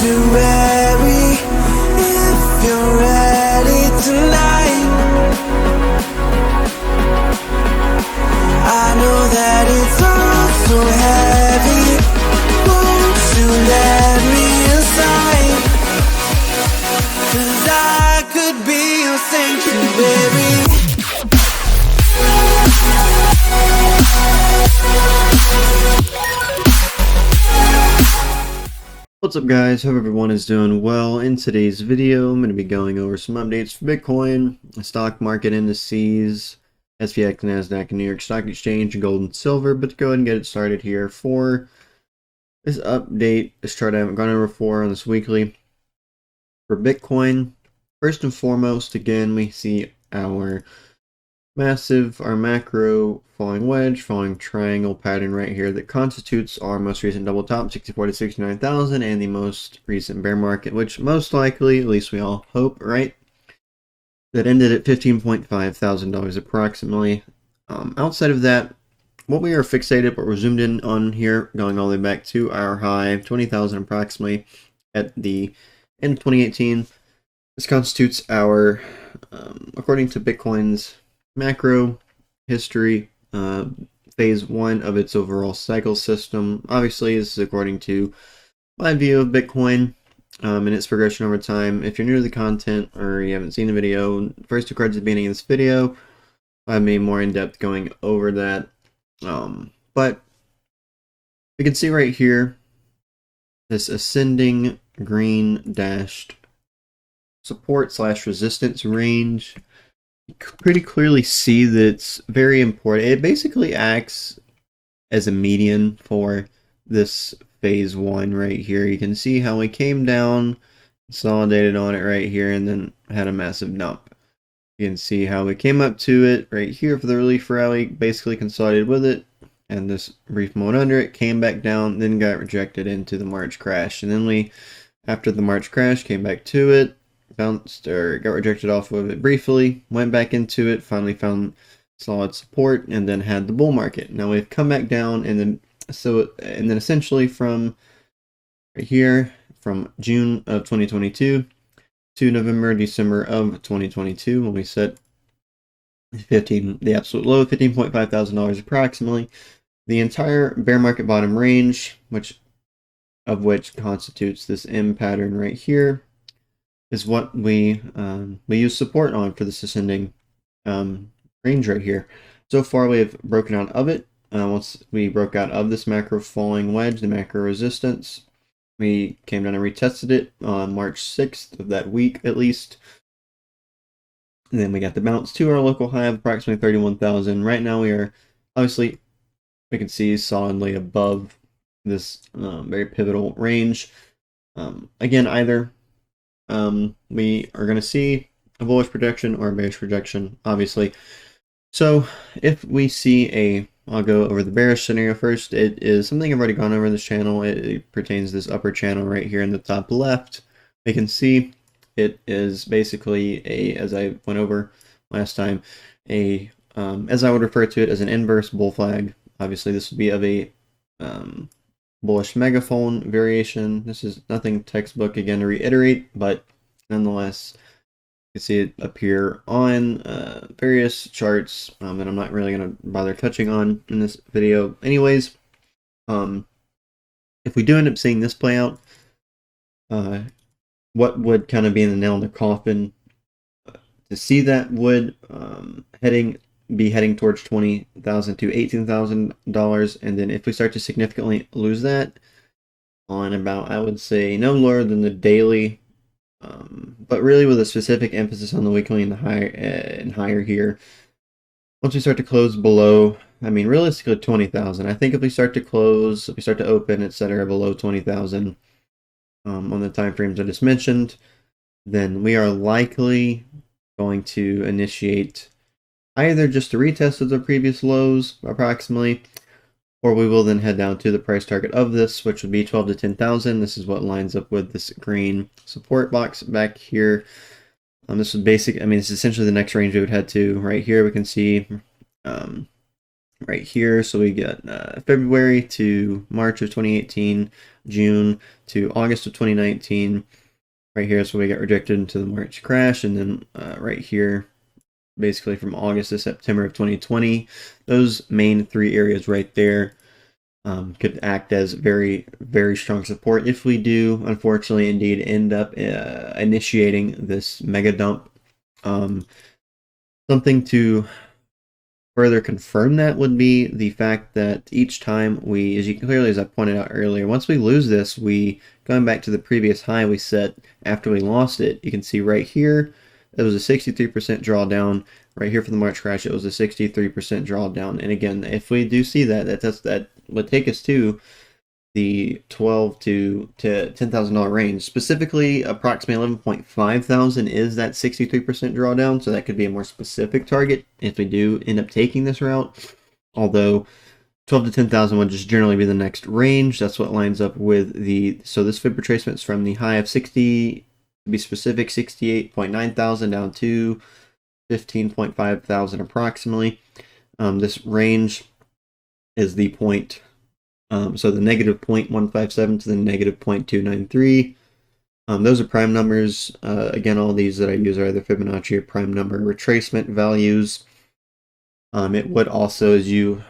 sanctuary if you're ready tonight. I know that it's all so heavy. Won't you let me inside? 'Cause I could be your sanctuary. What's up guys, hope everyone is doing well. In today's video, I'm going to be going over some updates for Bitcoin, stock market indices, SPX, NASDAQ, and New York Stock Exchange, and gold and silver. But to go ahead and get it started here for this update, this chart I haven't gone over before on this weekly. For Bitcoin, first and foremost, again, we see our macro falling wedge, falling triangle pattern right here that constitutes our most recent double top, 64 to 69,000, and the most recent bear market, which most likely, at least we all hope, right, that ended at $15.5 thousand approximately. Outside of that, what we are fixated, but we're zoomed in on here, going all the way back to our high, 20,000 approximately, at the end of 2018. This constitutes our, according to Bitcoin's macro history, phase one of its overall cycle system. Obviously, this is according to my view of Bitcoin and its progression over time. If you're new to the content or you haven't seen the video, first two cards at the beginning of this video, I made more in depth going over that. But we can see right here this ascending green dashed support / resistance range. Pretty clearly see that it's very important. It basically acts as a median for this phase one right here. You can see how we came down, consolidated on it right here, and then had a massive dump. You can see how we came up to it right here for the relief rally, basically consolidated with it, and this brief moment under it, came back down, then got rejected into the March crash. And then we, after the March crash, came back to it, bounced or got rejected off of it briefly, went back into it, finally found solid support, and then had the bull market. Now we've come back down, and then essentially from right here, from June of 2022 to November, December of 2022, when we set the absolute low, $15.5 thousand approximately, the entire bear market bottom range, which constitutes this M pattern right here, is what we use support on for this ascending range right here. So far, we have broken out of it. Once we broke out of this macro falling wedge, the macro resistance, we came down and retested it on March 6th of that week, at least. And then we got the bounce to our local high of approximately 31,000. Right now, we are obviously, we can see solidly above this very pivotal range. Again, either we are going to see a bullish projection or a bearish projection, obviously. So if we see I'll go over the bearish scenario first. It is something I've already gone over in this channel. It pertains to this upper channel right here in the top left. We can see it is basically as I went over last time, as I would refer to it, as an inverse bull flag. Obviously, this would be of a bullish megaphone variation. This is nothing textbook, again, to reiterate, but nonetheless, you can see it appear on various charts that I'm not really going to bother touching on in this video. Anyways, if we do end up seeing this play out, what would kind of be in the nail in the coffin to see that would be heading towards $20,000 to $18,000, and then if we start to significantly lose that on about, I would say, no lower than the daily, but really with a specific emphasis on the weekly and the higher here. Once we start to close below, I mean, realistically 20,000. I think if we start to open, etc., below 20,000 on the time frames I just mentioned, then we are likely going to initiate either just a retest of the previous lows approximately, or we will then head down to the price target of this, which would be 12 to 10,000. This is what lines up with this green support box back here. This is this is essentially the next range we would head to. Right here we can see right here, so we get February to March of 2018, June to August of 2019. Right here is where we got rejected into the March crash, and then right here, basically from August to September of 2020, those main three areas right there could act as very, very strong support if we do, unfortunately, indeed end up initiating this mega dump. Something to further confirm that would be the fact that each time we, as you clearly, as I pointed out earlier, once we lose this, going back to the previous high we set after we lost it, you can see right here, it was a 63% drawdown. Right here for the March crash, it was a 63% drawdown. And again, if we do see that, that would take us to the $12,000 to $10,000 range. Specifically, approximately 11.5 thousand is that 63% drawdown, so that could be a more specific target if we do end up taking this route. Although 12 to 10,000 would just generally be the next range. That's what lines up with so this fib retracement is from the high of 60, to be specific, 68.9 thousand down to 15.5 thousand approximately. This range is the point. So the negative 0.157 to the negative 0.293. Those are prime numbers. Again, all these that I use are either Fibonacci or prime number retracement values. It would also, as you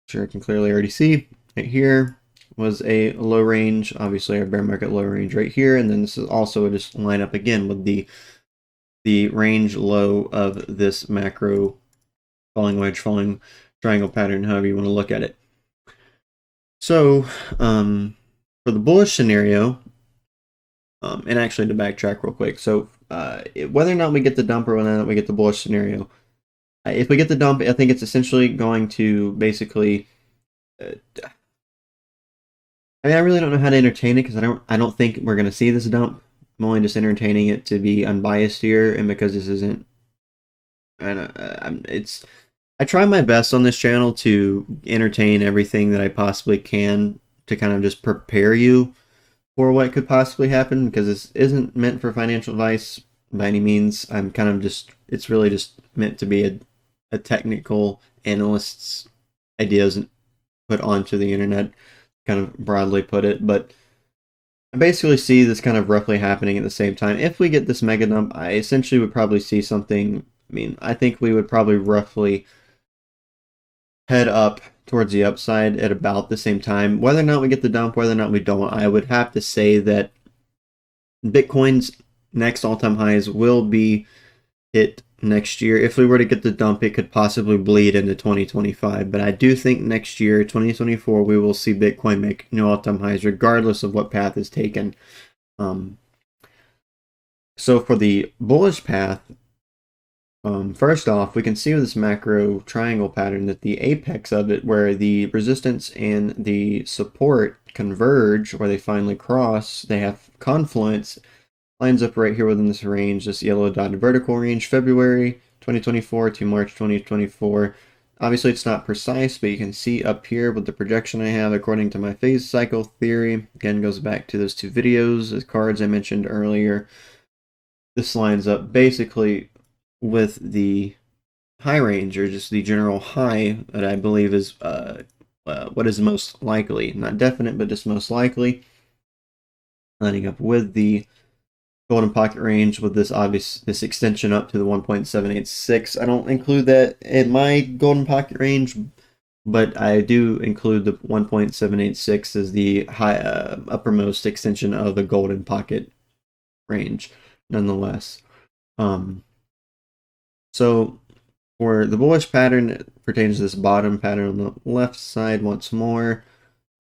sure can clearly already see, right here was a low range, obviously our bear market low range right here, and then this is also just line up again with the range low of this macro falling wedge, falling triangle pattern, however you want to look at it. So, for the bullish scenario, and actually to backtrack real quick, so whether or not we get the dump or whether or not we get the bullish scenario, if we get the dump, I think it's essentially going to basically, I mean, I really don't know how to entertain it because I don't think we're going to see this dump. I'm only just entertaining it to be unbiased here, and because this isn't, I try my best on this channel to entertain everything that I possibly can to kind of just prepare you for what could possibly happen, because this isn't meant for financial advice by any means. I'm kind of just, it's really just meant to be a technical analyst's ideas put onto the internet, kind of broadly put it. But I basically see this kind of roughly happening at the same time. If we get this mega dump, I essentially would probably see something, I mean, I think we would probably roughly head up towards the upside at about the same time. Whether or not we get the dump, whether or not we don't, I would have to say that Bitcoin's next all-time highs will be hit next year. If we were to get the dump, it could possibly bleed into 2025. But I do think next year, 2024, we will see Bitcoin make new all-time highs, regardless of what path is taken. So for the bullish path, first off, we can see with this macro triangle pattern that the apex of it, where the resistance and the support converge, where they finally cross, they have confluence, lines up right here within this range, this yellow dotted vertical range, February 2024 to March 2024. Obviously, it's not precise, but you can see up here with the projection I have according to my phase cycle theory. Again, goes back to those two videos, the cards I mentioned earlier. This lines up basically with the high range, or just the general high that I believe is what is most likely, not definite, but just most likely, lining up with the golden pocket range with this extension up to the 1.786. I don't include that in my golden pocket range, but I do include the 1.786 as the high uppermost extension of the golden pocket range, nonetheless. So for the bullish pattern, it pertains to this bottom pattern on the left side once more.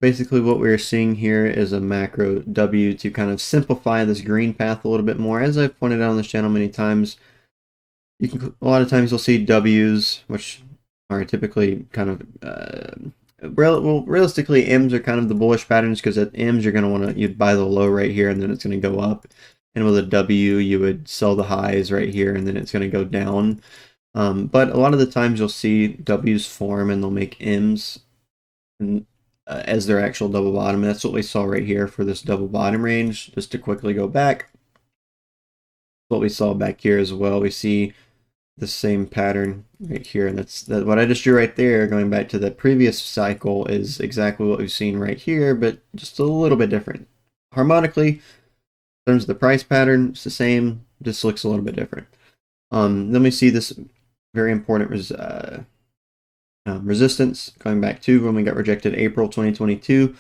Basically what we're seeing here is a macro W to kind of simplify this green path a little bit more. As I've pointed out on this channel many times, a lot of times you'll see W's, which are typically kind of, realistically M's are kind of the bullish patterns, because at M's you're going to want to, you'd buy the low right here and then it's going to go up. And with a W, you would sell the highs right here, and then it's going to go down. But a lot of the times you'll see W's form, and they'll make M's as their actual double bottom. And that's what we saw right here for this double bottom range. Just to quickly go back, what we saw back here as well, we see the same pattern right here. And that's what I just drew right there, going back to the previous cycle, is exactly what we've seen right here, but just a little bit different. Harmonically, in terms of the price pattern, it's the same, just looks a little bit different. Then we see this very important resistance going back to when we got rejected April 2022.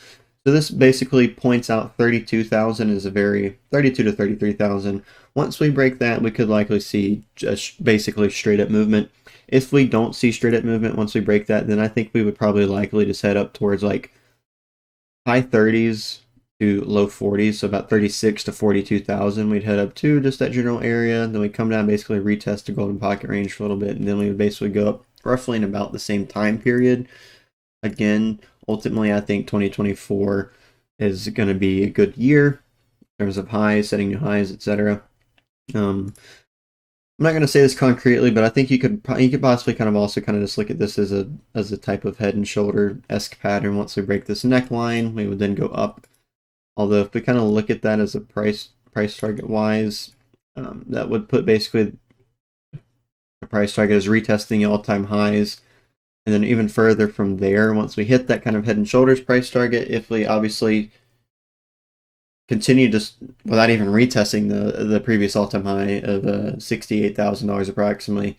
So this basically points out 32,000 is a very 32 to 33,000. Once we break that, we could likely see just basically straight up movement. If we don't see straight up movement once we break that, then I think we would probably likely just head up towards like high 30s to low 40s, so about 36 to 42,000. We'd head up to just that general area, then we come down, basically retest the golden pocket range for a little bit, and then we would basically go up roughly in about the same time period. Again, ultimately, I think 2024 is going to be a good year in terms of highs, setting new highs, etc. I'm not going to say this concretely, but I think you could possibly kind of also kind of just look at this as a type of head and shoulder-esque pattern. Once we break this neckline, we would then go up. Although if we kind of look at that as a price target wise, that would put basically the price target as retesting all-time highs. And then even further from there, once we hit that kind of head and shoulders price target, if we obviously continue just without even retesting the previous all-time high of $68,000 approximately,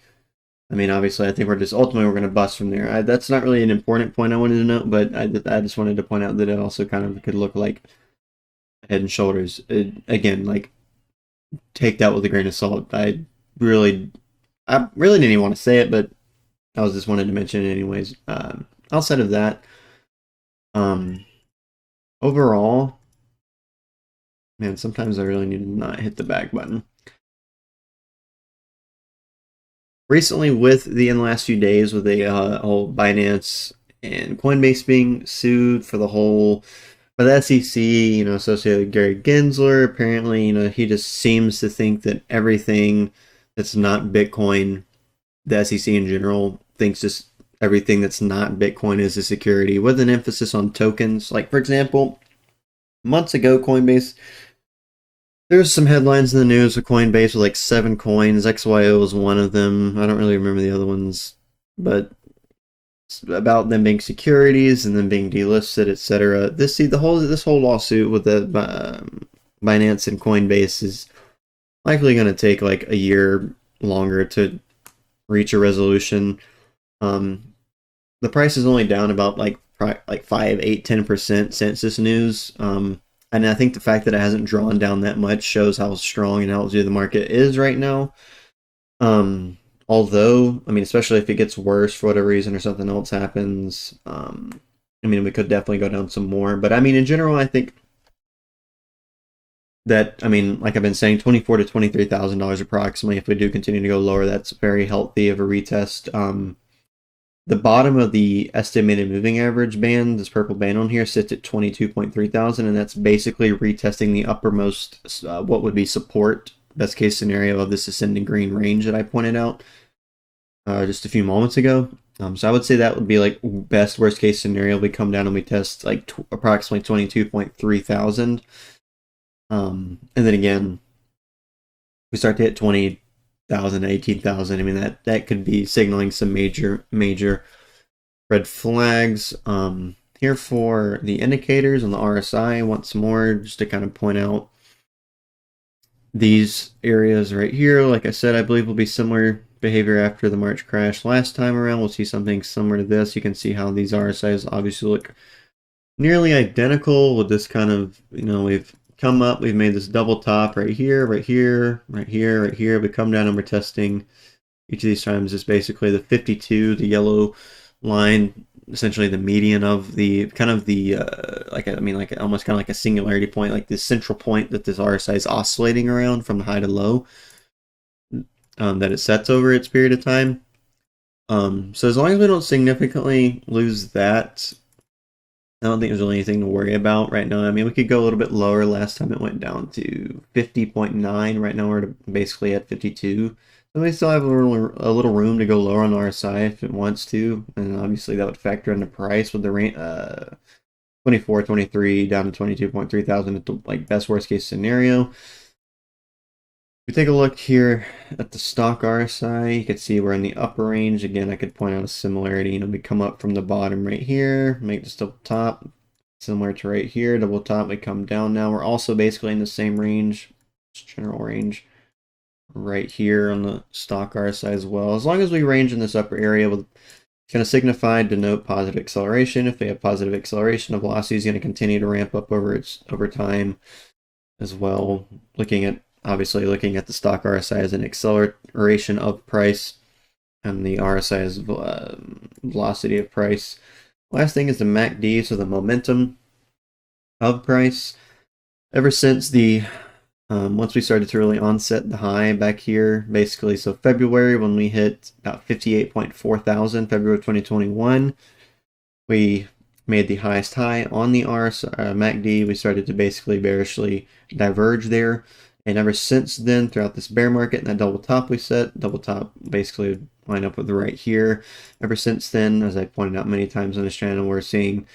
I mean, obviously, I think we're going to bust from there. That's not really an important point I wanted to note, but I just wanted to point out that it also kind of could look like head and shoulders. Again, like, take that with a grain of salt. I really didn't even want to say it, but I was just wanted to mention it anyways. Outside of that, overall, man, sometimes I really need to not hit the back button. Recently, in the last few days, with the whole Binance and Coinbase being sued for the SEC, associated with Gary Gensler, apparently, he just seems to think that everything that's not Bitcoin, the SEC in general thinks just everything that's not Bitcoin is a security, with an emphasis on tokens. Like, for example, months ago, Coinbase, there's some headlines in the news with Coinbase with like 7 coins. XYO was one of them. I don't really remember the other ones, but it's about them being securities and them being delisted, etc. This whole lawsuit with the Binance and Coinbase is likely going to take like a year longer to reach a resolution. The price is only down about like 5, 8, 10% since this news. And I think the fact that it hasn't drawn down that much shows how strong and how healthy the market is right now. Although, I mean, especially if it gets worse for whatever reason or something else happens, I mean, we could definitely go down some more. But I mean, in general, I think that, I mean, like I've been saying, $24,000 to $23,000 approximately. If we do continue to go lower, that's very healthy of a retest. The bottom of the estimated moving average band, this purple band on here, sits at 22.3 thousand, and that's basically retesting the uppermost, what would be support, best case scenario of this ascending green range that I pointed out just a few moments ago. So I would say that would be like best worst case scenario. We come down and we test like approximately 22.3 thousand. And then again, we start to hit 20,000, 18,000. I mean, that could be signaling some major red flags. Here for the indicators on the RSI once more, just to kind of point out these areas right here. Like I said, I believe will be similar behavior after the March crash last time around. We'll see something similar to this. You can see how these RSIs obviously look nearly identical with this kind of, we've come up, we've made this double top right here, right here, right here, right here. We come down and we're testing each of these times is basically the 52, the yellow line, essentially the median of the kind of the almost kind of like a singularity point, like this central point that this RSI is oscillating around from high to low, that it sets over its period of time. So as long as we don't significantly lose that, I don't think there's really anything to worry about right now. I mean, we could go a little bit lower. Last time it went down to 50.9. Right now we're basically at 52. So we still have a little room to go lower on RSI if it wants to. And obviously that would factor in the price with the rate 24, 23 down to 22.3 thousand at the best worst case scenario. we take a look here at the stock RSI, you can see we're in the upper range. Again, I could point out a similarity. We come up from the bottom right here, make this double top, similar to right here, double top, we come down now. We're also basically in the same range, general range, right here on the stock RSI as well. As long as we range in this upper area, it's going to signify, denote positive acceleration. If we have positive acceleration, the velocity is going to continue to ramp up over time as well. Obviously looking at the stock RSI as an acceleration of price, and the RSI is velocity of price. Last thing is the MACD, so the momentum of price. Ever since the once we started to really onset the high back here, basically, so February, when we hit about 58.4 thousand, February 2021, we made the highest high on the MACD. We started to basically bearishly diverge there. And ever since then, throughout this bear market and that double top we set, double top basically would line up with right here. Ever since then, as I pointed out many times on this channel, we're seeing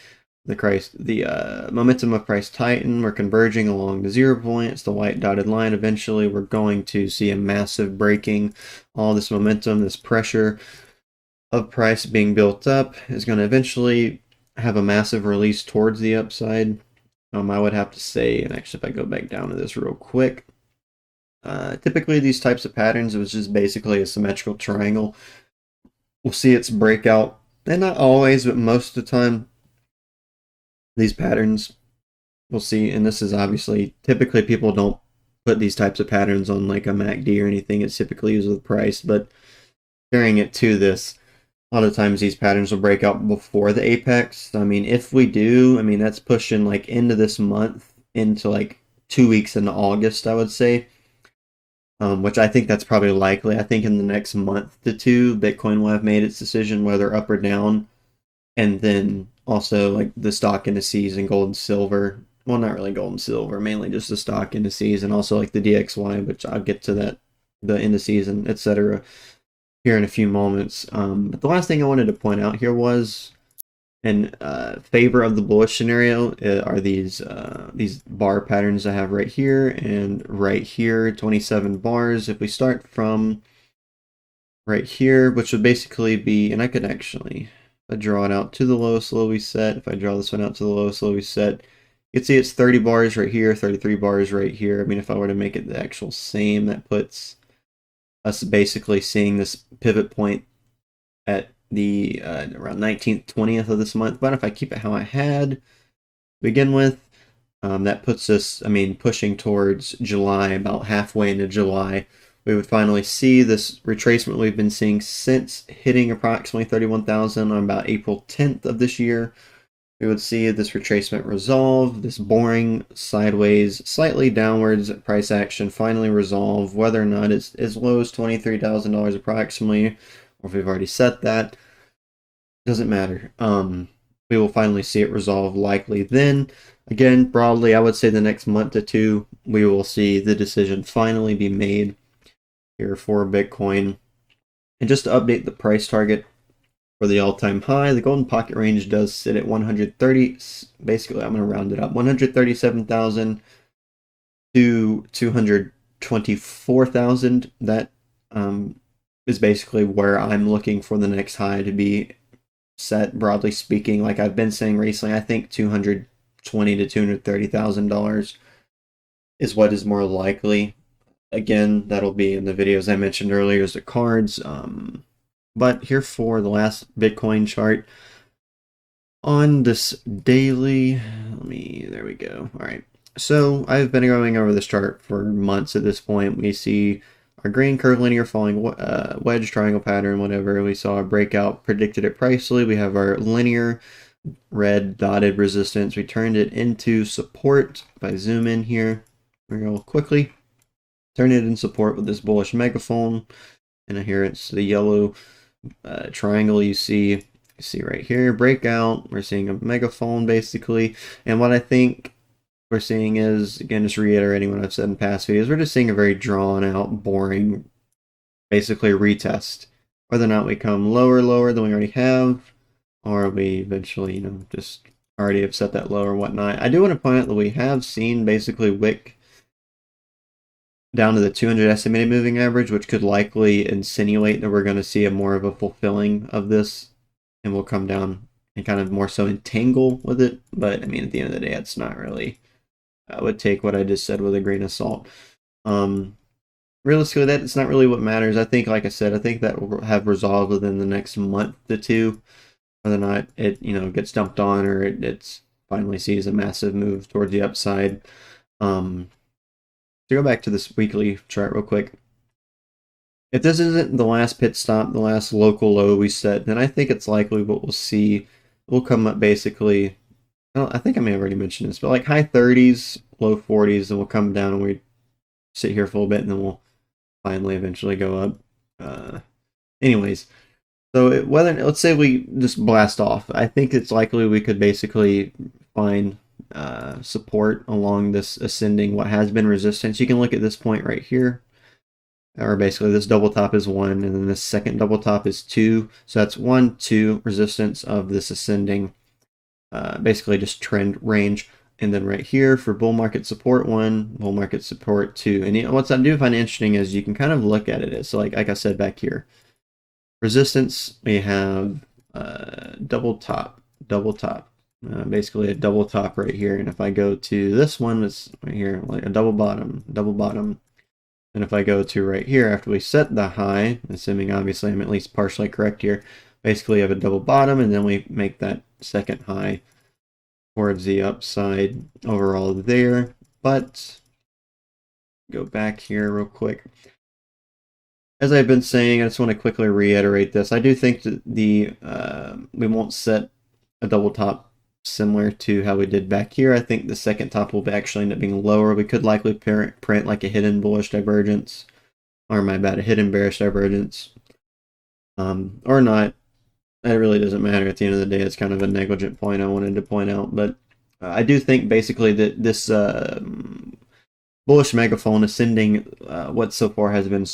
the momentum of price tighten. We're converging along the 0 point. It's the white dotted line. Eventually, we're going to see a massive breaking. All this momentum, this pressure of price being built up is going to eventually have a massive release towards the upside. I would have to say, and actually if I go back down to this real quick, typically these types of patterns, it was just basically a symmetrical triangle. We'll see its breakout, and not always, but most of the time, these patterns we'll see, and this is obviously, typically people don't put these types of patterns on like a MACD or anything. It's typically used with price, but comparing it to this, a lot of times these patterns will break out before the apex. I mean, if we do, I mean, that's pushing like into this month, into like 2 weeks into August, I would say. Which I think that's probably likely. I think in the next month to two, Bitcoin will have made its decision whether up or down. And then also like the stock indices and gold and silver. Well, not really gold and silver, mainly just the stock indices, and also like the DXY, which I'll get to that, the indices and etc. here in a few moments. But the last thing I wanted to point out here was, in favor of the bullish scenario, are these bar patterns I have right here and right here, 27 bars. If we start from right here, which would basically be, and I could actually, if I draw it out to the lowest low we set, if I draw this one out to the lowest low we set, you can see it's 30 bars right here, 33 bars right here. I mean, if I were to make it the actual same, that puts us basically seeing this pivot point at the around 19th, 20th of this month. But if I keep it how I had to begin with, that puts us, I mean, pushing towards July, about halfway into July, we would finally see this retracement we've been seeing since hitting approximately 31,000 on about April 10th of this year. We would see this retracement resolve, this boring sideways, slightly downwards price action finally resolve, whether or not it's as low as $23,000 approximately, or if we've already set that, doesn't matter. We will finally see it resolve likely then. Again, broadly, I would say the next month or two, we will see the decision finally be made here for Bitcoin. And just to update the price target for the all-time high, the golden pocket range does sit at 130. Basically, I'm going to round it up, 137,000 to 224,000. That is basically where I'm looking for the next high to be set. Broadly speaking, like I've been saying recently, I think $220,000 to $230,000 is what is more likely. Again, that'll be in the videos I mentioned earlier as the cards. But here for the last Bitcoin chart on this daily, there we go. All right. So I've been going over this chart for months at this point. We see our green curve linear falling wedge triangle pattern, whatever. We saw a breakout predicted at Pricely. We have our linear red dotted resistance. We turned it into support. If I zoom in here real quickly, turn it in support with this bullish megaphone, and here it's the yellow triangle you see right here, breakout. We're seeing a megaphone basically, and what I think we're seeing is, again, just reiterating what I've said in past videos, we're just seeing a very drawn out, boring, basically retest. Whether or not we come lower than we already have, or we eventually, just already have set that low or whatnot. I do want to point out that we have seen basically wick down to the 200 estimated moving average, which could likely insinuate that we're going to see a more of a fulfilling of this, and we'll come down and kind of more so entangle with it. But I mean, at the end of the day, it's not really. I would take what I just said with a grain of salt. Realistically, that's not really what matters. I think, like I said, I think that will have resolved within the next month to two, whether or not it gets dumped on or it's finally sees a massive move towards the upside. To go back to this weekly chart real quick, if this isn't the last pit stop, the last local low we set, then I think it's likely what we'll see will come up basically. Well, I think I may have already mentioned this, but like high 30s, low 40s, and we'll come down and we sit here for a little bit, and then we'll finally eventually go up. Anyways, so let's say we just blast off, I think it's likely we could basically find support along this ascending what has been resistance. You can look at this point right here, or basically this double top is 1, and then this second double top is 2. So that's 1, 2 resistance of this ascending, basically just trend range. And then right here for bull market support 1, bull market support 2. And what I do find interesting is you can kind of look at it. So like I said back here, resistance, we have double top, basically a double top right here. And if I go to this one, it's right here, like a double bottom. And if I go to right here, after we set the high, assuming obviously I'm at least partially correct here, basically have a double bottom, and then we make that second high towards the upside overall there. But go back here real quick. As I've been saying, I just want to quickly reiterate this. I do think that we won't set a double top similar to how we did back here. I think the second top will actually end up being lower. We could likely print like a hidden bullish divergence, or my bad, a hidden bearish divergence, or not. It really doesn't matter at the end of the day. It's kind of a negligent point I wanted to point out, but I do think basically that this bullish megaphone ascending what so far has been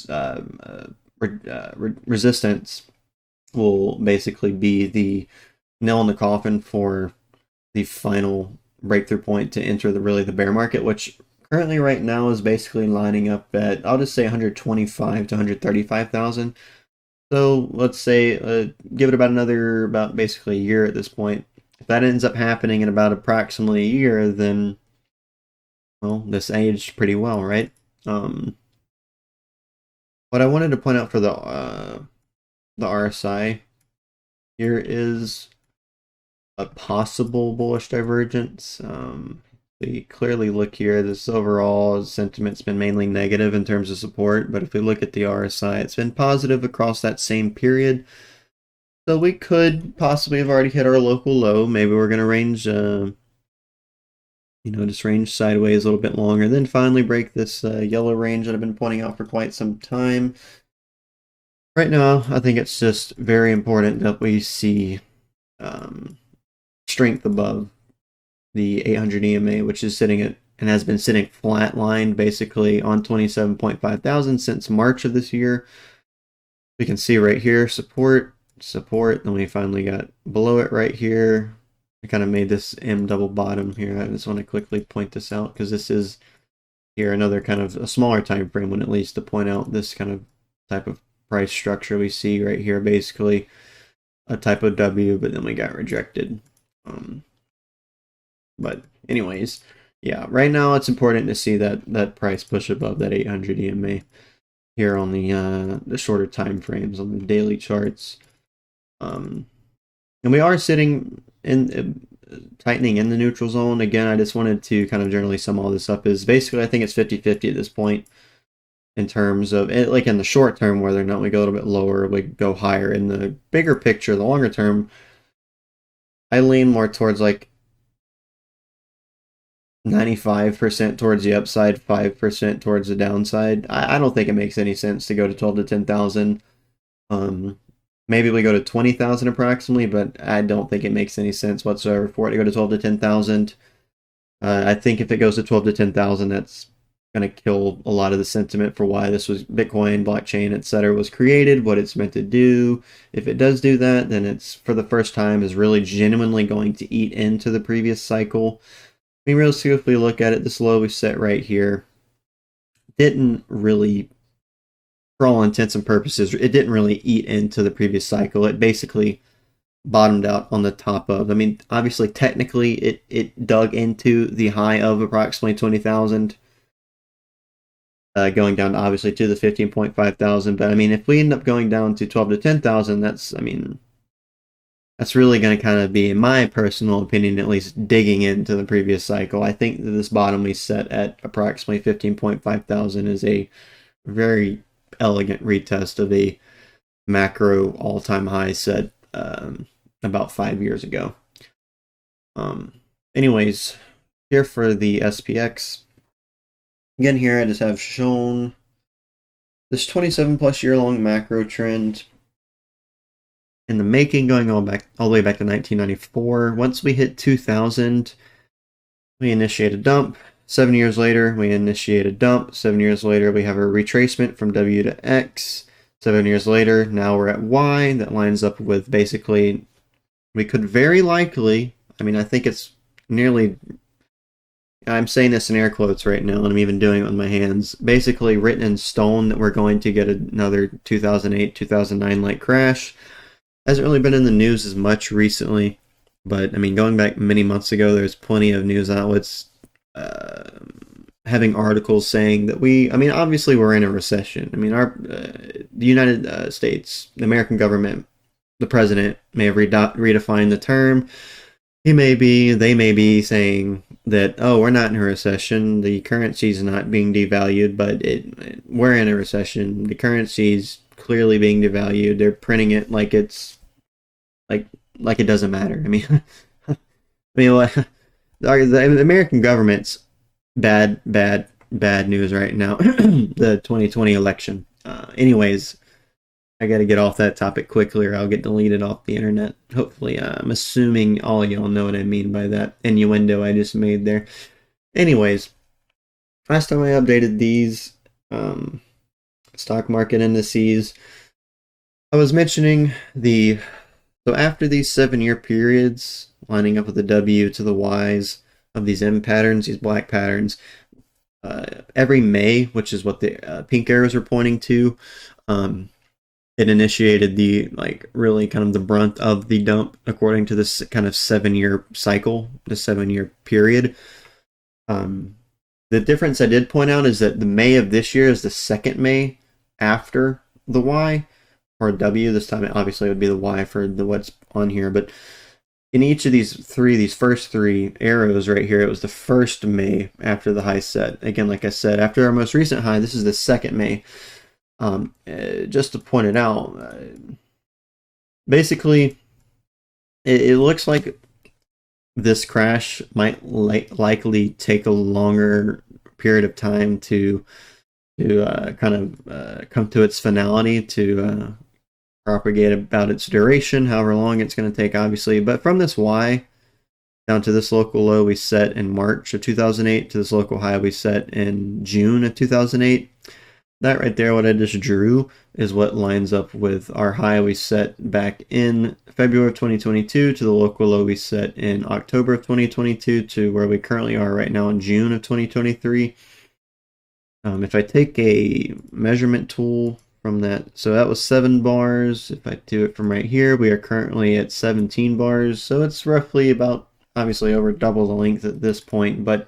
resistance will basically be the nail in the coffin for the final breakthrough point to enter the bear market, which currently right now is basically lining up at, I'll just say 125 to 135,000. So let's say give it about basically a year at this point. If that ends up happening in about approximately a year, then well, this aged pretty well, right? What I wanted to point out for the RSI here is a possible bullish divergence. We clearly look here, this overall sentiment's been mainly negative in terms of support, but if we look at the RSI, it's been positive across that same period. So we could possibly have already hit our local low. Maybe we're going to range, just range sideways a little bit longer, then finally break this yellow range that I've been pointing out for quite some time. Right now, I think it's just very important that we see strength above the 800 EMA, which is sitting at and has been sitting flatlined basically on 27.5 thousand since March of this year. We can see right here support, then we finally got below it right here. I kind of made this M double bottom here. I just want to quickly point this out because this is here another kind of a smaller time frame one at least to point out this kind of type of price structure we see right here, basically a type of W, but then we got rejected. But anyways, yeah, right now it's important to see that price push above that 800 EMA here on the shorter time frames on the daily charts. And we are sitting in tightening in the neutral zone. Again, I just wanted to kind of generally sum all this up is basically I think it's 50-50 at this point in terms of it, like in the short term, whether or not we go a little bit lower, we go higher. In the bigger picture, the longer term, I lean more towards like 95% towards the upside, 5% towards the downside. I don't think it makes any sense to go to 12 to 10,000. Maybe we go to 20,000 approximately, but I don't think it makes any sense whatsoever for it to go to 12 to 10,000. I think if it goes to 12 to 10,000, that's going to kill a lot of the sentiment for why this was Bitcoin, blockchain, etc. was created, what it's meant to do. If it does do that, then it's for the first time is really genuinely going to eat into the previous cycle. I mean, realistically, if we look at it, this low we set right here, didn't really, for all intents and purposes, it didn't really eat into the previous cycle. It basically bottomed out on the top of. I mean, obviously, technically, it dug into the high of approximately 20,000, going down obviously to the 15.5 thousand. But I mean, if we end up going down to 12 to 10,000, that's really going to kind of be, in my personal opinion, at least digging into the previous cycle. I think that this bottom we set at approximately 15.5 thousand is a very elegant retest of a macro all-time high set about 5 years ago. Anyways, here for the SPX. Again, here I just have shown this 27 plus year long macro trend in the making, going all the way back to 1994. Once we hit 2000, we initiate a dump. 7 years later, we initiate a dump. 7 years later, we have a retracement from W to X. 7 years later, now we're at Y. That lines up with basically, we could very likely, I mean, I think it's nearly, I'm saying this in air quotes right now, and I'm even doing it with my hands, basically written in stone that we're going to get another 2008, 2009 like crash. Hasn't really been in the news as much recently, but I mean, going back many months ago, there's plenty of news outlets having articles saying that obviously we're in a recession. I mean, the United States, the American government, the president may have redefined the term. They may be saying that, oh, we're not in a recession. The currency's not being devalued, but we're in a recession. The currency's clearly being devalued. They're printing it like it's like it doesn't matter. I mean, the American government's bad news right now. The 2020 election. Anyways, I got to get off that topic quickly, or I'll get deleted off the internet. Hopefully, I'm assuming all of y'all know what I mean by that innuendo I just made there. Anyways, last time I updated these stock market indices, I was mentioning so after these 7-year periods, lining up with the W to the Ys of these M patterns, these black patterns, every May, which is what the pink arrows are pointing to, it initiated the really kind of the brunt of the dump according to this kind of 7-year cycle, the 7-year period. The difference I did point out is that the May of this year is the second May after the Y, or W. This time, obviously, it would be the Y for what's on here. But in each of these first three arrows right here, it was the first May after the high set. Again, like I said, after our most recent high, this is the second May. Just to point it out, basically, it looks like this crash might likely take a longer period of time to kind of come to its finality, to propagate about its duration, however long it's going to take, obviously. But from this Y down to this local low we set in March of 2008 to this local high we set in June of 2008, that right there, what I just drew, is what lines up with our high we set back in February of 2022 to the local low we set in October of 2022 to where we currently are right now in June of 2023. If I take a measurement tool from that, so that was 7 bars. If I do it from right here, we are currently at 17 bars. So it's roughly about, obviously, over double the length at this point. But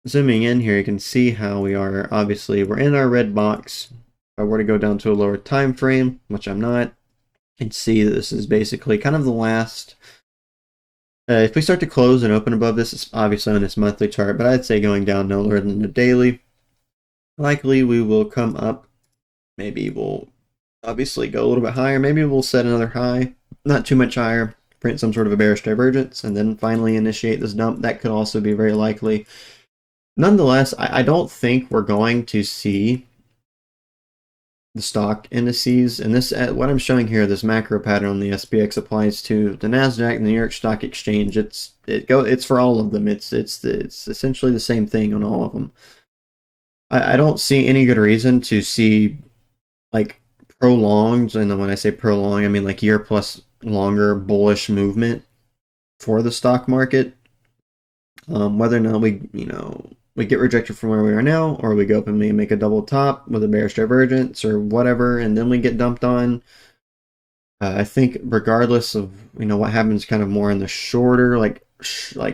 zooming in here, you can see how we are. Obviously, we're in our red box. If I were to go down to a lower time frame, which I'm not, and see that this is basically kind of the last. If we start to close and open above this, it's obviously on this monthly chart, but I'd say going down no lower than the daily. Likely we will come up. Maybe we'll obviously go a little bit higher. Maybe we'll set another high, not too much higher, print some sort of a bearish divergence, and then finally initiate this dump. That could also be very likely. Nonetheless, I don't think we're going to see the stock indices, and this, what I'm showing here, this macro pattern on the SPX applies to the Nasdaq and the New York Stock Exchange. It's for all of them. It's essentially the same thing on all of them. I don't see any good reason to see prolonged, and when I say prolonged, I mean year plus longer bullish movement for the stock market. Whether or not we we get rejected from where we are now, or we go up and make a double top with a bearish divergence or whatever, and then we get dumped on. I think regardless of what happens, kind of more in the shorter, like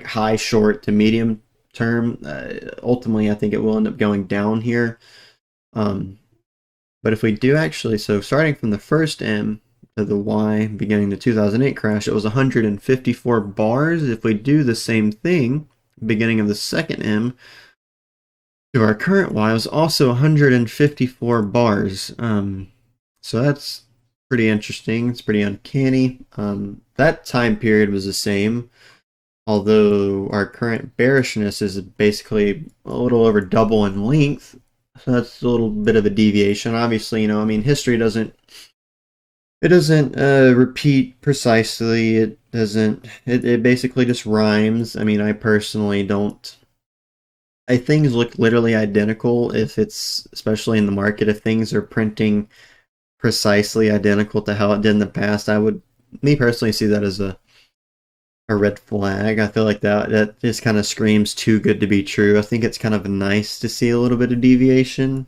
high short to medium term, ultimately I think it will end up going down here. But if we do actually, so starting from the first M to the Y, beginning the 2008 crash, it was 154 bars. If we do the same thing, beginning of the second M to our current Y, it was also 154 bars. So that's pretty interesting. It's pretty uncanny. That time period was the same, although our current bearishness is basically a little over double in length. So that's a little bit of a deviation. Obviously, I mean, history doesn't repeat precisely. It doesn't. It basically just rhymes. I mean, I personally don't. Things look literally identical if it's, especially in the market, if things are printing precisely identical to how it did in the past, I would, me personally, see that as a red flag. I feel like that just kind of screams too good to be true. I think it's kind of nice to see a little bit of deviation.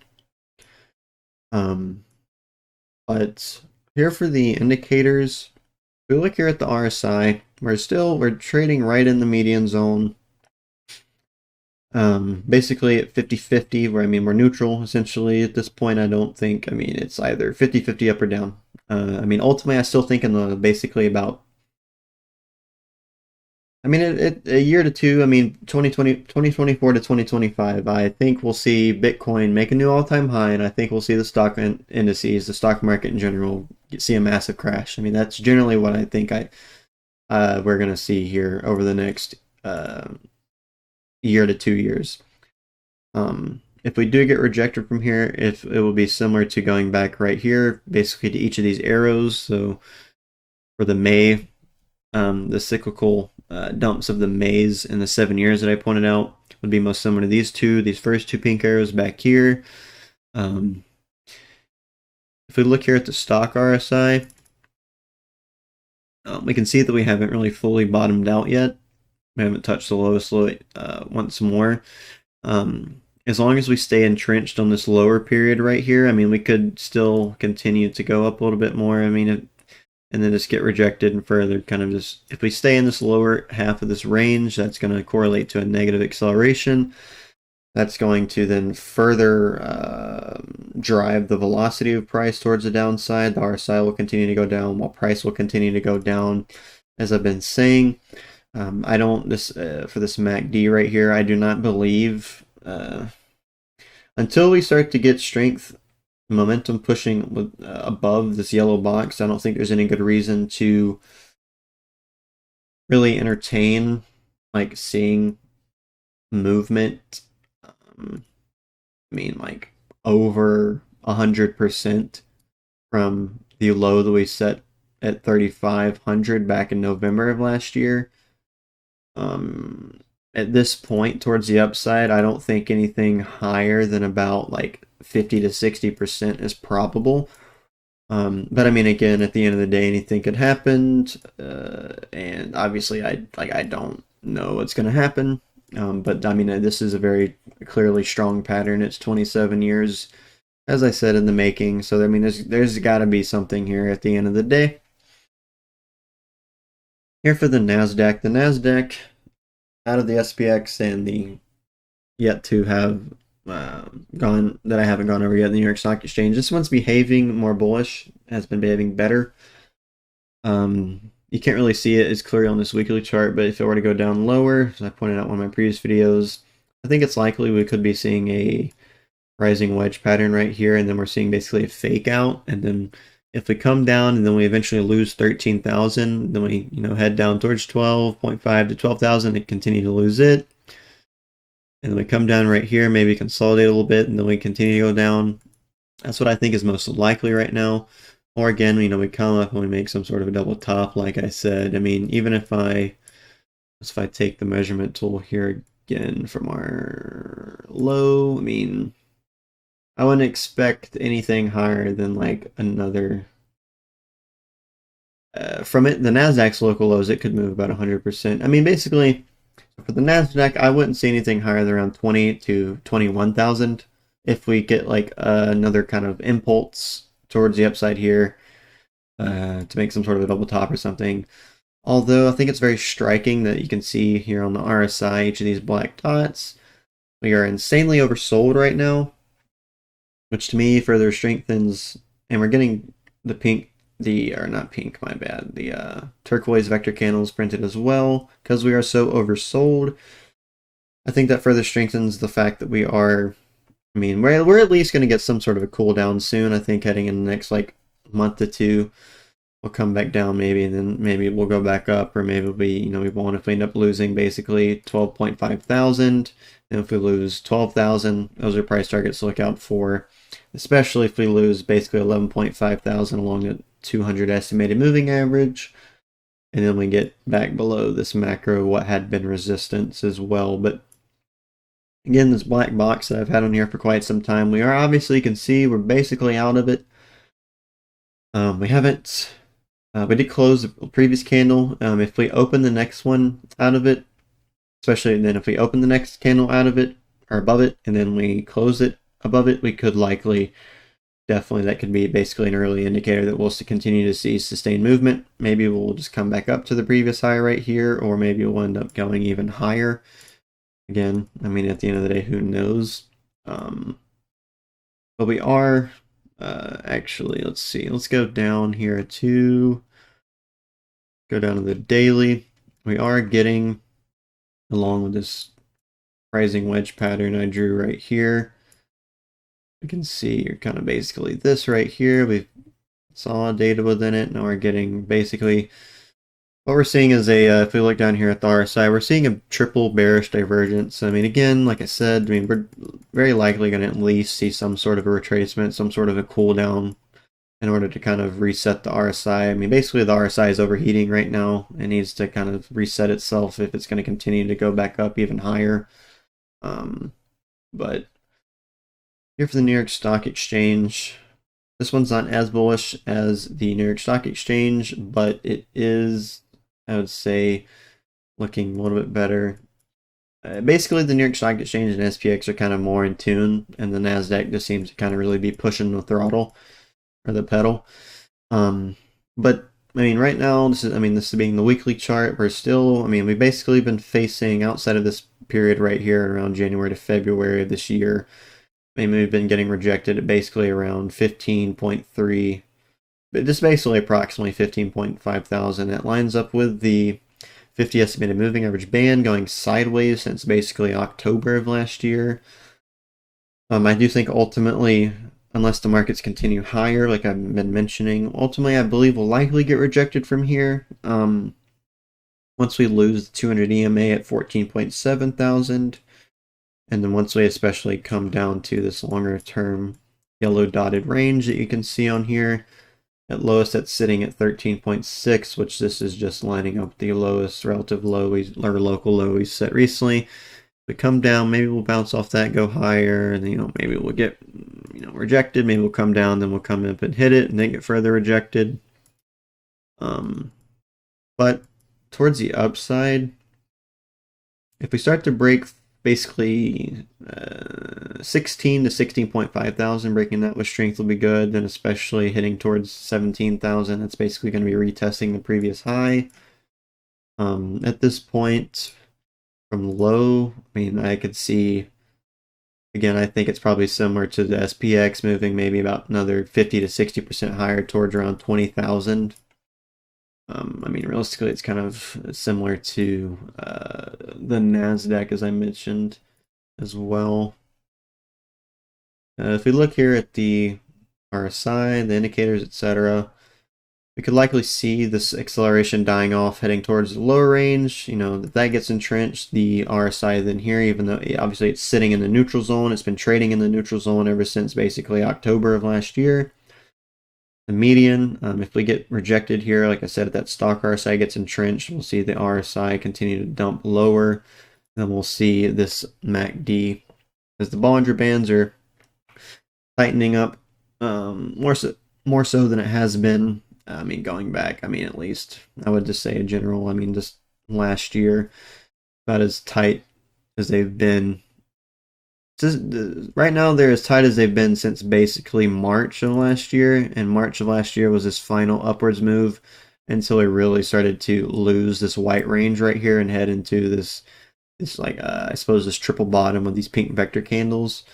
But here for the indicators, if we look here at the RSI, we're trading right in the median zone. Basically at 50-50, where we're neutral essentially at this point. I don't think, it's either 50-50 up or down. Ultimately I still think in the basically about, a year to two, 2024 to 2025, I think we'll see Bitcoin make a new all-time high, and I think we'll see the stock indices, the stock market in general, see a massive crash. That's generally what I think we're going to see here over the next year to 2 years. If we do get rejected from here, if it will be similar to going back right here, basically to each of these arrows. So for the May, the cyclical dumps of the Mays in the 7 years that I pointed out would be most similar to these first two pink arrows back here. If we look here at the stock RSI, we can see that we haven't really fully bottomed out yet. We haven't touched the lowest low once more. As long as we stay entrenched on this lower period right here, we could still continue to go up a little bit more. And then just get rejected and further kind of just, if we stay in this lower half of this range, that's going to correlate to a negative acceleration. That's going to then further drive the velocity of price towards the downside. The RSI will continue to go down while price will continue to go down, as I've been saying. I don't, for this MACD right here, I do not believe, until we start to get strength, momentum pushing above this yellow box, I don't think there's any good reason to really entertain seeing movement, over 100% from the low that we set at 3,500 back in November of last year. At this point towards the upside, I don't think anything higher than about 50 to 60% is probable. But again, at the end of the day, anything could happen, and obviously I don't know what's going to happen. But this is a very clearly strong pattern. It's 27 years, as I said, in the making. So there's got to be something here at the end of the day. Here for the Nasdaq. The Nasdaq, out of the SPX and the yet to have gone, that I haven't gone over yet, the New York Stock Exchange, this one's behaving more bullish, has been behaving better. You can't really see it as clearly on this weekly chart, but if it were to go down lower, as I pointed out in one of my previous videos, I think it's likely we could be seeing a rising wedge pattern right here, and then we're seeing basically a fake out, and then if we come down and then we eventually lose 13,000, then we head down towards 12.5 to 12,000 and continue to lose it. And then we come down right here, maybe consolidate a little bit, and then we continue to go down. That's what I think is most likely right now. Or again, we come up and we make some sort of a double top, like I said. Even if I take the measurement tool here again from our low, I wouldn't expect anything higher than another. From it, the Nasdaq's local lows, it could move about 100%. Basically, For the Nasdaq, I wouldn't see anything higher than around 20 to 21,000. If we get like another kind of impulse towards the upside here to make some sort of a double top or something. Although I think it's very striking that you can see here on the RSI each of these black dots. We are insanely oversold right now, which to me further strengthens, and we're getting the pink, or not pink, my bad, the turquoise vector candles printed as well, because we are so oversold. I think that further strengthens the fact that we are, I mean, we're at least going to get some sort of a cool down soon. I think heading in the next like month to two, we'll come back down maybe, and then maybe we'll go back up, or maybe it'll be, you know, we won't if we end up losing basically 12.5 thousand. And if we lose 12,000, those are price targets to look out for, especially if we lose basically 11.5 thousand along the 200 estimated moving average. And then we get back below this macro, what had been resistance as well. But again, this black box that I've had on here for quite some time, we are obviously, you can see we're basically out of it. We haven't, we did close the previous candle. If we open the next one out of it, especially then if we open the next candle out of it or above it, and then we close it above it, we could likely, definitely that could be basically an early indicator that we'll continue to see sustained movement. Maybe we'll just come back up to the previous high right here, or maybe we'll end up going even higher. Again, I mean, at the end of the day, who knows? But we are actually, let's see, let's go down here to, go down to the daily. We are getting, along with this rising wedge pattern I drew right here, you can see you're kind of basically this right here. We saw data within it. Now we're getting basically, what we're seeing is a, if we look down here at the RSI, we're seeing a triple bearish divergence. I mean, again, like I said, I mean, we're very likely going to at least see some sort of a retracement, some sort of a cool down in order to kind of reset the RSI. I mean, basically the RSI is overheating right now. It needs to kind of reset itself if it's going to continue to go back up even higher. But here for the New York Stock Exchange, this one's not as bullish as the New York Stock Exchange, but it is, I would say, looking a little bit better. Basically, the New York Stock Exchange and SPX are kind of more in tune, and the Nasdaq just seems to kind of really be pushing the throttle or the pedal. But I mean, right now, this is being the weekly chart. We're still, I mean, we've basically been facing, outside of this period right here around January to February of this year, I mean, we've been getting rejected at basically around 15.3, but just basically approximately 15.5 thousand. That lines up with the 50 estimated moving average band going sideways since basically October of last year. I do think ultimately, unless the markets continue higher, like I've been mentioning, ultimately I believe we'll likely get rejected from here. Once we lose the 200 EMA at 14.7 thousand, and then once we especially come down to this longer term yellow dotted range that you can see on here, at lowest that's sitting at 13.6, which this is just lining up the lowest relative low or local low we set recently. If we come down, maybe we'll bounce off that, go higher, and maybe we'll get rejected. Maybe we'll come down, then we'll come up and hit it, and then get further rejected. But towards the upside, if we start to break basically 16 to 16.5 thousand, breaking that with strength will be good. Then especially hitting towards 17,000, it's basically going to be retesting the previous high. At this point, from low, I mean, I could see, again, I think it's probably similar to the SPX, moving maybe about another 50 to 60% higher towards around 20,000. I mean, realistically, it's kind of similar to the Nasdaq, as I mentioned, as well. If we look here at the RSI, the indicators, etc., we could likely see this acceleration dying off, heading towards the lower range. If that gets entrenched, the RSI then here, even though obviously it's sitting in the neutral zone, it's been trading in the neutral zone ever since basically October of last year. The median, if we get rejected here, like I said, if that stock RSI gets entrenched, we'll see the RSI continue to dump lower. Then we'll see this MACD, as the Bollinger Bands are tightening up more so than it has been. I mean, going back, at least I would just say in general, just last year. about as tight as they've been. Just, right now, they're as tight as they've been since basically March of last year, and March of last year was this final upwards move until we really started to lose this white range right here and head into this like I suppose this triple bottom with these pink vector candles.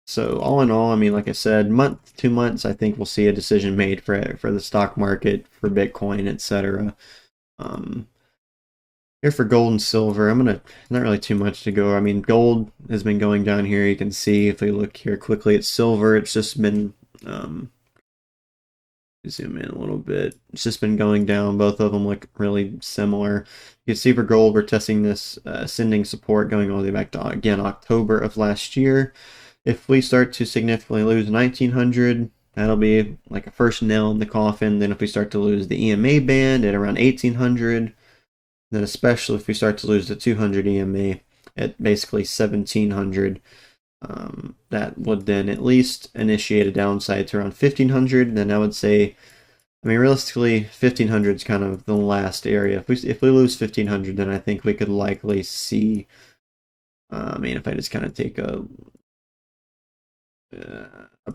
So all in all, I mean, like I said, month, 2 months, I think we'll see a decision made for the stock market, for Bitcoin, etc. Here for gold and silver, I'm gonna not really too much to go. I mean, gold has been going down here. You can see if we look here quickly at silver, it's just been zoom in a little bit. It's just been going down. Both of them look really similar. You can see for gold, we're testing this ascending support going all the way back to again October of last year. If we start to significantly lose 1900, that'll be like a first nail in the coffin. Then if we start to lose the EMA band at around 1800, then especially if we start to lose the 200 EMA at basically 1700, that would then at least initiate a downside to around 1500. Then I would say, I mean, realistically, 1500 is kind of the last area. If we lose 1500, then I think we could likely see. I mean, if I just kind of take a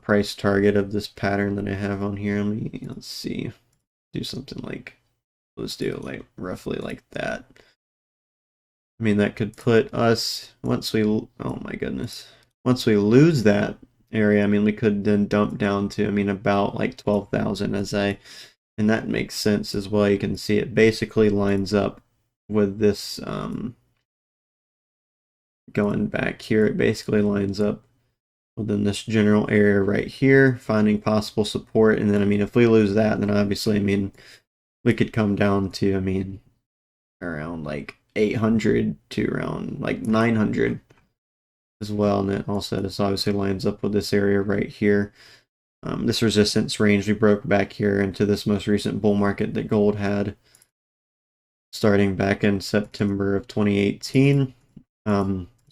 price target of this pattern that I have on here, let's see, do something like, let's do it like roughly like that. I mean, that could put us, once we, oh my goodness, once we lose that area, I mean, we could then dump down to, I mean, about like 12,000 and that makes sense as well. You can see it basically lines up with this, going back here, it basically lines up within this general area right here, finding possible support. And then, I mean, if we lose that, then obviously, I mean, we could come down to, I mean, around like 800 to around like 900 as well. And it also, this obviously lines up with this area right here. This resistance range we broke back here into this most recent bull market that gold had starting back in September of 2018.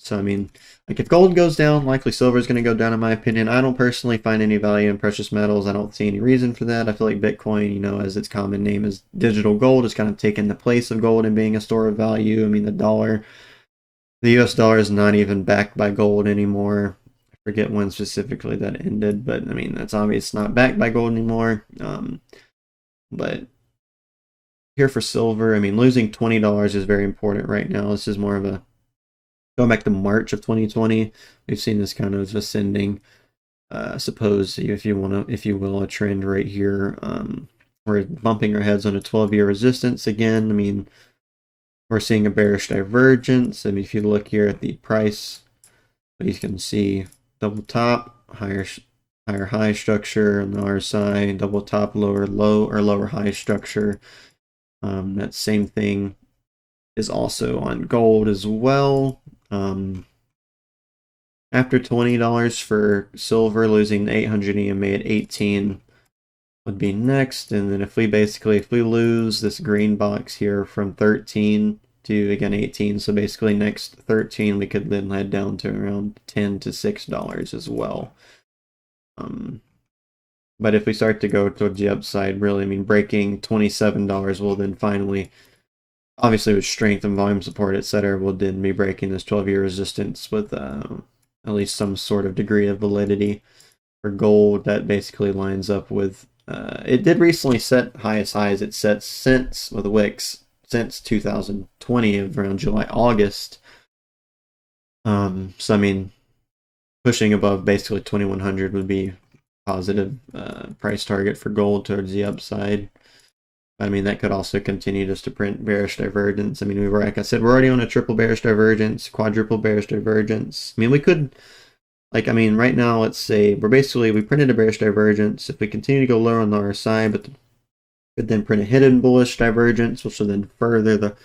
So, I mean, like if gold goes down, likely silver is going to go down in my opinion. I don't personally find any value in precious metals. I don't see any reason for that. I feel like Bitcoin, you know, as its common name is digital gold, has kind of taken the place of gold in being a store of value. I mean, the US dollar is not even backed by gold anymore. I forget when specifically that ended, but I mean, that's obvious it's not backed by gold anymore. But here for silver, I mean, losing $20 is very important right now. This is more of a, going back to March of 2020, we've seen this kind of ascending, suppose if you will, a trend right here. We're bumping our heads on a 12-year resistance again. I mean, we're seeing a bearish divergence. I mean, if you look here at the price, you can see double top, higher high structure on the RSI, double top, lower low, or lower high structure. That same thing is also on gold as well. After $20 for silver, losing the 800 EMA at 18 would be next. And then if we lose this green box here from 13 to again 18, so basically next 13, we could then head down to around $10 to $6 as well. But if we start to go towards the upside, really, I mean, breaking $27 will then finally, obviously with strength and volume support, etc., will then be breaking this 12-year resistance with at least some sort of degree of validity. For gold, that basically lines up with, it did recently set highest highs it's set since, with the wicks, since 2020 of around July, August. So I mean, pushing above basically 2100 would be positive price target for gold towards the upside. I mean, that could also continue just to print bearish divergence. I mean, we were, like I said, we're already on a triple bearish divergence, quadruple bearish divergence. I mean, we could, like, I mean, right now, let's say we printed a bearish divergence. If we continue to go lower on the RSI, but could then print a hidden bullish divergence, which will then further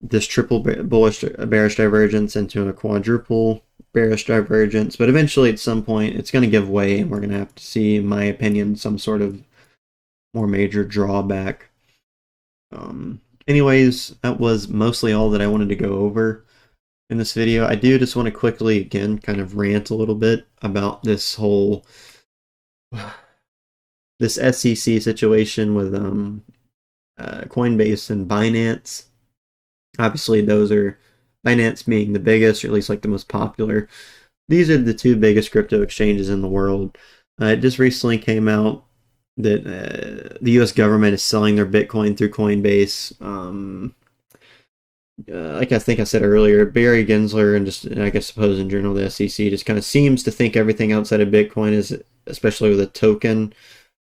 this triple bearish divergence into a quadruple bearish divergence. But eventually, at some point, it's going to give way, and we're going to have to see, in my opinion, some sort of more major drawback. Anyways, that was mostly all that I wanted to go over in this video. I do just want to quickly, again, kind of rant a little bit about this whole this SEC situation with Coinbase and Binance. Obviously, those are Binance being the biggest, or at least like the most popular. These are the two biggest crypto exchanges in the world. It just recently came out that the U.S. government is selling their Bitcoin through Coinbase. Like I think I said earlier, Barry Gensler and just I guess suppose in general the SEC just kind of seems to think everything outside of Bitcoin is, especially with a token,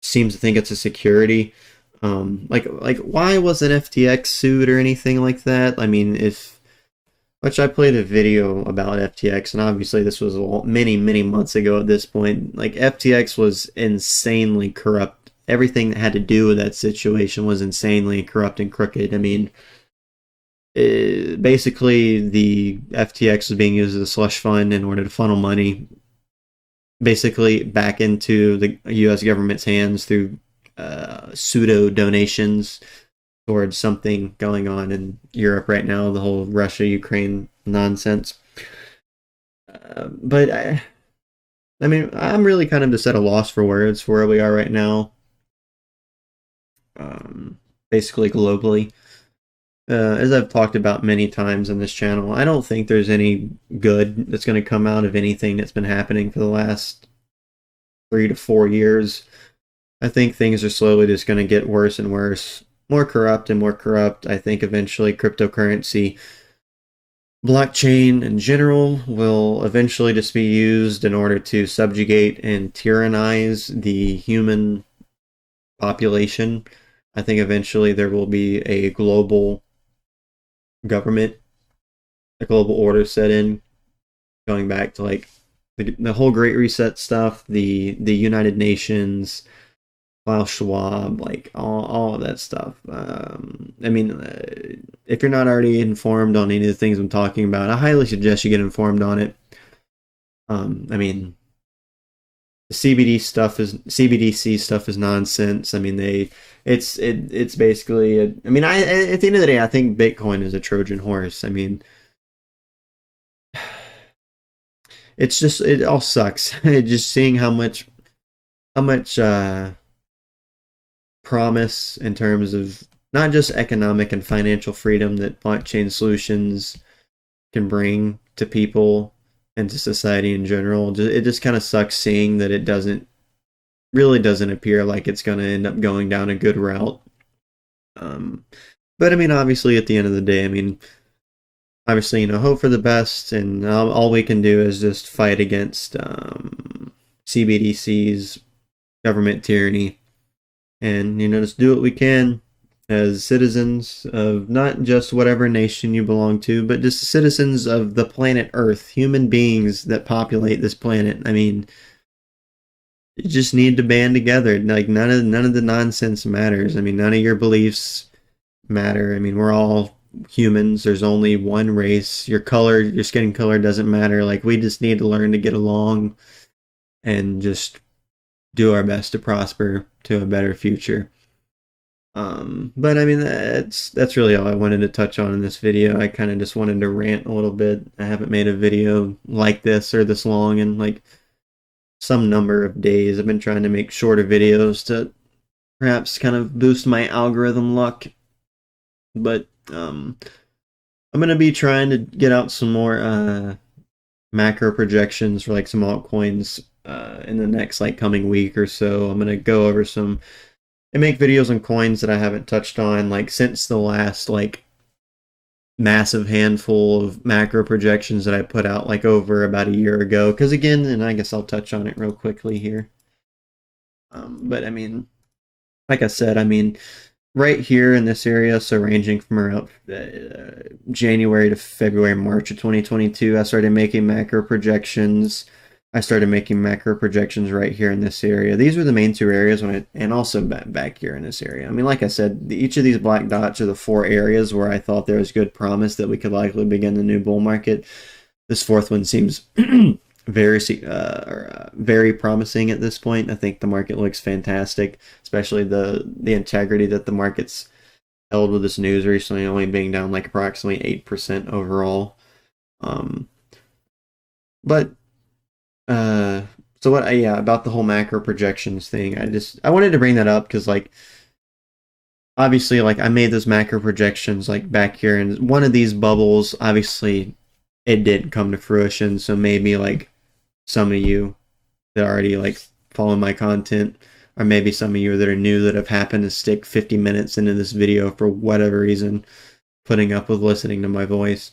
seems to think it's a security. Like why wasn't FTX sued or anything like that? I mean, if which I played a video about FTX, and obviously this was many months ago at this point. Like FTX was insanely corrupt. Everything that had to do with that situation was insanely corrupt and crooked. I mean, basically the FTX was being used as a slush fund in order to funnel money basically back into the U.S. government's hands through pseudo donations towards something going on in Europe right now, the whole Russia-Ukraine nonsense. But I mean, I'm really kind of just at a loss for words for where we are right now, basically globally. As I've talked about many times on this channel, I don't think there's any good that's going to come out of anything that's been happening for the last 3 to 4 years. I think things are slowly just going to get worse and worse, more corrupt and more corrupt. I think eventually cryptocurrency, blockchain in general, will eventually just be used in order to subjugate and tyrannize the human population. I think eventually there will be a global government, a global order set in, going back to like the whole Great Reset stuff, the United Nations, Klaus Schwab, like all of that stuff. I mean, if you're not already informed on any of the things I'm talking about, I highly suggest you get informed on it. I mean, the CBDC stuff is nonsense. I mean, it's basically I mean, at the end of the day, I think Bitcoin is a Trojan horse. I mean, it's just it all sucks. Just seeing how much promise in terms of not just economic and financial freedom that blockchain solutions can bring to people and to society in general. It just kind of sucks seeing that it doesn't appear like it's going to end up going down a good route. But I mean, obviously, at the end of the day, I mean, obviously, hope for the best, and all we can do is just fight against CBDC's government tyranny, and just do what we can as citizens of not just whatever nation you belong to, but just citizens of the planet Earth, human beings that populate this planet. I mean, you just need to band together. Like none of the nonsense matters. I mean, none of your beliefs matter. I mean, we're all humans. There's only one race. Your color, your skin color doesn't matter. Like we just need to learn to get along and just do our best to prosper to a better future. But I mean, that's really all I wanted to touch on in this video. I kind of just wanted to rant a little bit. I haven't made a video like this or this long in like some number of days. I've been trying to make shorter videos to perhaps kind of boost my algorithm luck. But I'm gonna be trying to get out some more macro projections for like some altcoins in the next like coming week or so. I'm gonna go over some and make videos on coins that I haven't touched on like since the last like massive handful of macro projections that I put out like over about a year ago. Because again, and I guess I'll touch on it real quickly here. But I mean, like I said, I mean, right here in this area, so ranging from around January to February, March of 2022, I started making macro projections. I started making macro projections right here in this area. These were the main two areas and also back here in this area. I mean, like I said, each of these black dots are the 4 areas where I thought there was good promise that we could likely begin the new bull market. This fourth one seems very promising at this point. I think the market looks fantastic, especially the integrity that the market's held with this news recently, only being down like approximately 8% overall. So what? Yeah, about the whole macro projections thing. I wanted to bring that up because like obviously, like, I made those macro projections like back here, and one of these bubbles, obviously, it didn't come to fruition. So maybe like some of you that already like follow my content, or maybe some of you that are new that have happened to stick 50 minutes into this video for whatever reason, putting up with listening to my voice.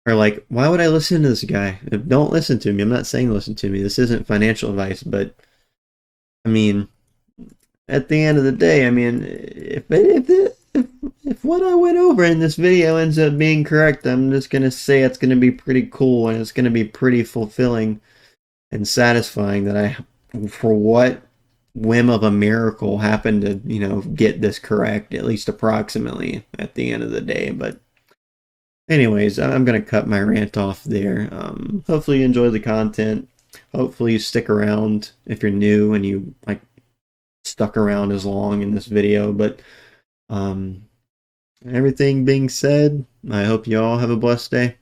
Or like, why would I listen to this guy? Don't listen to me. I'm not saying listen to me. This isn't financial advice, but I mean, at the end of the day, I mean, if what I went over in this video ends up being correct, I'm just gonna say it's gonna be pretty cool and it's gonna be pretty fulfilling and satisfying that I, for what whim of a miracle, happened to get this correct, at least approximately at the end of the day. But anyways, I'm gonna cut my rant off there. Hopefully you enjoy the content. Hopefully you stick around if you're new and you like stuck around as long in this video. But everything being said, I hope you all have a blessed day.